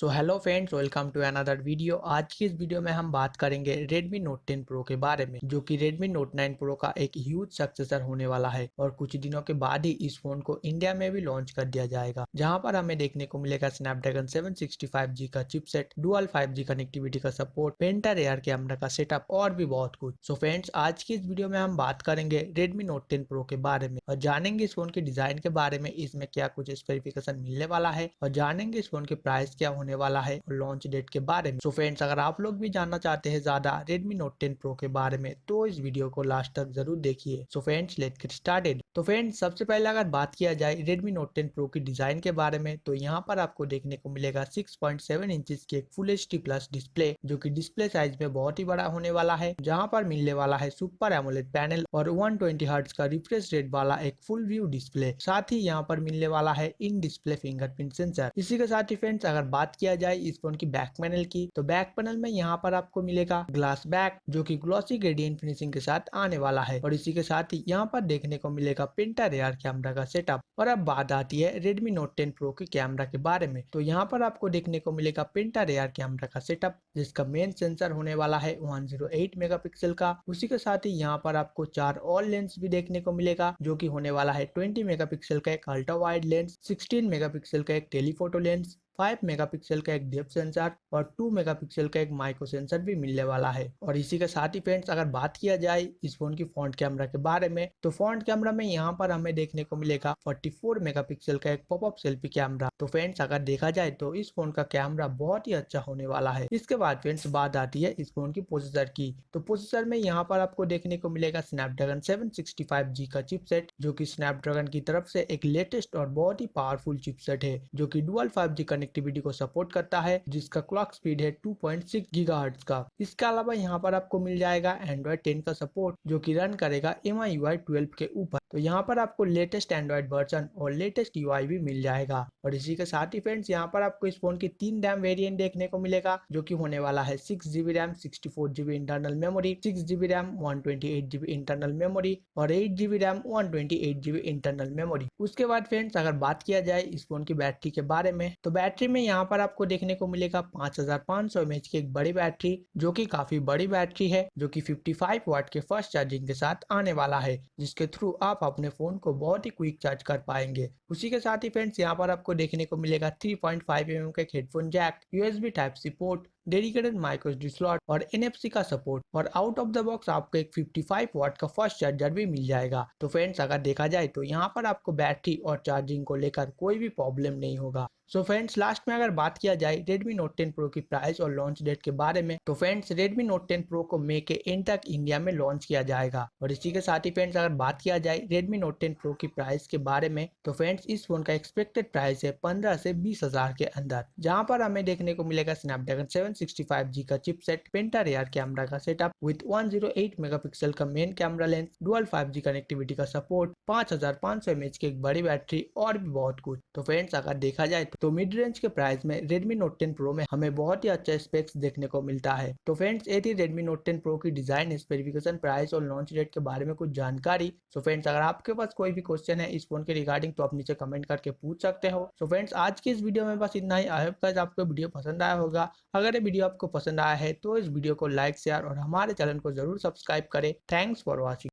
So hello friends, welcome to another video. आज की इस वीडियो में हम बात करेंगे Redmi Note 10 Pro के बारे में, जो कि Redmi Note 9 Pro का एक ह्यूज सक्सेसर होने वाला है और कुछ दिनों के बाद ही इस फोन को इंडिया में भी लॉन्च कर दिया जाएगा, जहां पर हमें देखने को मिलेगा स्नैपड्रैगन 765G का चिपसेट, डुअल 5G कनेक्टिविटी का सपोर्ट, पेंटा रेयर कैमरा का सेटअप और भी बहुत कुछ। सो फ्रेंड्स, आज की इस वीडियो में हम बात करेंगे Redmi Note 10 Pro के बारे में और जानेंगे इस फोन के डिजाइन के बारे में, इसमें क्या कुछ स्पेसिफिकेशन मिलने वाला है और जानेंगे इस फोन के प्राइस क्या होने वाला है और लॉन्च डेट के बारे में। सो फ्रेंड्स, अगर आप लोग भी जानना चाहते हैं ज्यादा Redmi Note 10 Pro के बारे में तो इस वीडियो को लास्ट तक जरूर देखिए। So friends, let's get started. तो फ्रेंड्स, सबसे पहले अगर बात किया जाए Redmi Note 10 Pro की डिजाइन के बारे में, तो यहाँ पर आपको देखने को मिलेगा 6.7 इंचेस की एक फुल एचडी प्लस डिस्प्ले, जो कि डिस्प्ले साइज में बहुत ही बड़ा होने वाला है, जहाँ पर मिलने वाला है सुपर एमोलेड पैनल और 120 हर्ट्ज का रिफ्रेश रेट वाला एक फुल व्यू डिस्प्ले। साथ ही यहाँ पर मिलने वाला है इन डिस्प्ले फिंगरप्रिंट सेंसर। इसी के साथ ही फ्रेंड्स, अगर बात किया जाए इस फोन की बैक पैनल की, तो बैक पैनल में यहाँ पर आपको मिलेगा ग्लास बैक, जो कि ग्लॉसी ग्रेडियंट फिनिशिंग के साथ आने वाला है और इसी के साथ ही यहाँ पर देखने को मिलेगा पेंटा रेयर कैमरा का सेटअप। और अब बात आती है Redmi Note 10 Pro के कैमरा के बारे में, तो यहाँ पर आपको देखने को मिलेगा पेंटा रेयर कैमरा का सेटअप, जिसका मेन सेंसर होने वाला है 108 मेगापिक्सल का। उसी के साथ ही यहाँ पर आपको 4 और लेंस भी देखने को मिलेगा, जो कि होने वाला है 20 मेगापिक्सल का एक अल्ट्रा वाइड लेंस, 16 मेगापिक्सल का एक टेलीफोटो लेंस, 5 मेगापिक्सल का एक डेप्थ सेंसर और 2 मेगापिक्सल का एक माइक्रो सेंसर भी मिलने वाला है। और इसी के साथ ही फ्रेंड्स, अगर बात किया जाए इस फोन की फ्रंट कैमरा के बारे में, तो फ्रंट कैमरा में यहाँ पर हमें देखने को मिलेगा 44 मेगापिक्सल का एक पॉपअप सेल्फी कैमरा। तो फ्रेंड्स, अगर देखा जाए तो इस फोन का कैमरा बहुत ही अच्छा होने वाला है। इसके बाद फ्रेंड्स, बात आती है इस फोन की प्रोसेसर की, तो प्रोसेसर में यहाँ पर आपको देखने को मिलेगा स्नैपड्रैगन 765G का चिपसेट, जो कि स्नैपड्रैगन की तरफ से एक लेटेस्ट और बहुत ही पावरफुल चिपसेट है, जो कि डुअल 5G कनेक्टिविटी को सपोर्ट करता है, जिसका क्लॉक स्पीड है 2.6 गीगाहर्ट्ज का। इसके अलावा यहाँ पर आपको मिल जाएगा Android 10 का सपोर्ट, जो कि रन करेगा MIUI 12 के ऊपर। तो यहाँ पर आपको लेटेस्ट एंड्रॉइड वर्जन और लेटेस्ट UI भी मिल जाएगा। और इसी के साथ ही फ्रेंड्स, यहाँ पर आपको इस फोन की 3 रैम वेरिएंट देखने को मिलेगा, जो कि होने वाला है 6GB RAM, 64GB internal memory, 6GB RAM, 128GB internal memory और 8GB RAM, 128GB internal memory. उसके बाद फ्रेंड्स, अगर बात किया जाए इस फोन की बैटरी के बारे में, तो बैटरी में यहाँ पर आपको देखने को मिलेगा 5500 mAh की एक बड़ी बैटरी, जो कि काफी बड़ी बैटरी है, जो कि 55 वाट के फास्ट चार्जिंग के साथ आने वाला है, जिसके थ्रू आप अपने फोन को बहुत ही क्विक चार्ज कर पाएंगे। उसी के साथ ही फ्रेंड्स, यहाँ पर आपको देखने को मिलेगा 3.5 mm का headphone jack, USB type C port, dedicated micro SD slot और NFC का सपोर्ट, और आउट ऑफ द बॉक्स आपको एक 55 वाट का फास्ट चार्जर भी मिल जाएगा। तो फ्रेंड्स, अगर देखा जाए तो यहाँ पर आपको बैटरी और चार्जिंग को लेकर कोई भी प्रॉब्लम नहीं होगा। सो फ्रेंड्स, लास्ट में अगर बात किया जाए Redmi Note 10 Pro की प्राइस और लॉन्च डेट के बारे में, तो फ्रेंड्स Redmi Note 10 Pro को मई के एंड तक इंडिया में लॉन्च किया जाएगा। और इसी के साथ ही फ्रेंड्स, अगर बात किया जाए Redmi Note 10 Pro की प्राइस के बारे में, तो फ्रेंड्स इस फोन का एक्सपेक्टेड प्राइस है 15 से 20 हजार के अंदर, जहां पर हमें देखने को मिलेगा स्नैपड्रैगन 765G का चिपसेट, पेंटा रेयर कैमरा का सेटअप विद 108 मेगापिक्सल का main camera lens, dual 5G connectivity का सपोर्ट, 5500 mAh की एक बड़ी बैटरी और भी बहुत कुछ। तो फ्रेंड्स, अगर देखा जाए तो मिड रेंज के प्राइस में Redmi Note 10 Pro में हमें बहुत ही अच्छा स्पेक्स देखने को मिलता है। तो फ्रेंड्स, ये थी Redmi Note 10 Pro की डिजाइन, स्पेसिफिकेशन, प्राइस और लॉन्च डेट के बारे में कुछ जानकारी। सो फ्रेंड्स, अगर आपके पास कोई भी क्वेश्चन है इस फोन के रिगार्डिंग, तो आप नीचे कमेंट करके पूछ सकते हो। सो फ्रेंड्स, आज की इस वीडियो में बस इतना ही। आई होप गाइस आपको वीडियो पसंद आया होगा। अगर ये वीडियो आपको पसंद आया है तो इस वीडियो को लाइक, शेयर और हमारे चैनल को जरूर सब्सक्राइब करें। Thanks for watching.